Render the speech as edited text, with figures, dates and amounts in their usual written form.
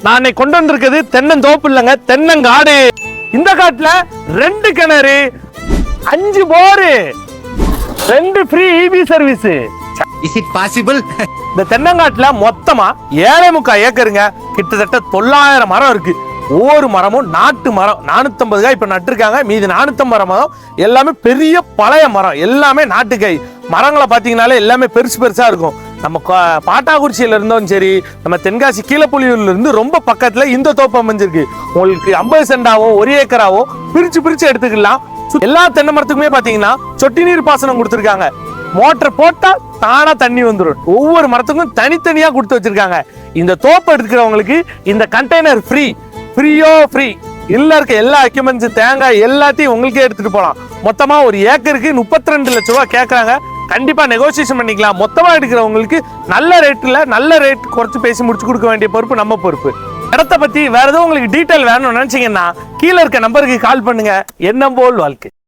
நான் கொண்டு வந்திருக்கிறது தென்னந்தோப்பு இல்லைங்க, தென்னங்காடு. இந்த காட்டுல 2 கிணறு, 5 bore, 2 free EB service. Is it possible? இந்த தென்னங்காட்டுல மொத்தமா 7.25 ஏக்கருங்க. கிட்டத்தட்ட 900 மரம் இருக்கு. ஒவ்வொரு மரமும் நாட்டு மரம். 450 காய் இப்ப நட்டுருக்காங்க. மீதி 450 மரம் எல்லாமே பெரிய பழைய மரம், எல்லாமே நாட்டுக்காய் மரங்களை பாத்தீங்கன்னாலே எல்லாமே பெருசு பெருசா இருக்கும். நம்ம பாட்டாக்குறிச்சியில இருந்தோம் சரி, நம்ம தென்காசி கீழப்புலியூர்ல இருந்து ரொம்ப பக்கத்துல இந்த தோப்பு அமைஞ்சிருக்கு. உங்களுக்கு 50 சென்டாவோ 1 ஏக்கராவோ பிரிச்சு எடுத்துக்கலாம். எல்லா தென்னை மரத்துக்குமே பாத்தீங்கன்னா சொட்டு நீர் பாசனம் கொடுத்துருக்காங்க. மோட்டர் போட்டா தானா தண்ணி வந்துடும். ஒவ்வொரு மரத்துக்கும் தனித்தனியா கொடுத்து வச்சிருக்காங்க. இந்த தோப்பு எடுத்துக்கிறவங்களுக்கு இந்த கண்டெய்னர் ஃப்ரீ இல்ல இருக்க எல்லா எக்யூப்மெண்ட்ஸ், தேங்காய் எல்லாத்தையும் உங்களுக்கே எடுத்துட்டு போலாம். மொத்தமா ஒரு ஏக்கருக்கு 32 லட்சம் ரூபாய் கேட்கறாங்க. கண்டிப்பா நெகோசியேஷன் பண்ணிக்கலாம். மொத்தமா எடுக்கிறவங்களுக்கு நல்ல ரேட் குறைச்சு பேசி முடிச்சு கொடுக்க வேண்டிய பொறுப்பு நம்ம பொறுப்பு. இடத்த பத்தி வேற எதுவும் உங்களுக்கு டீட்டெயில் வேணும்னு நினைச்சீங்கன்னா கீழே இருக்க நம்பருக்கு கால் பண்ணுங்க. எண்ணம் போல் வாழ்க்கை.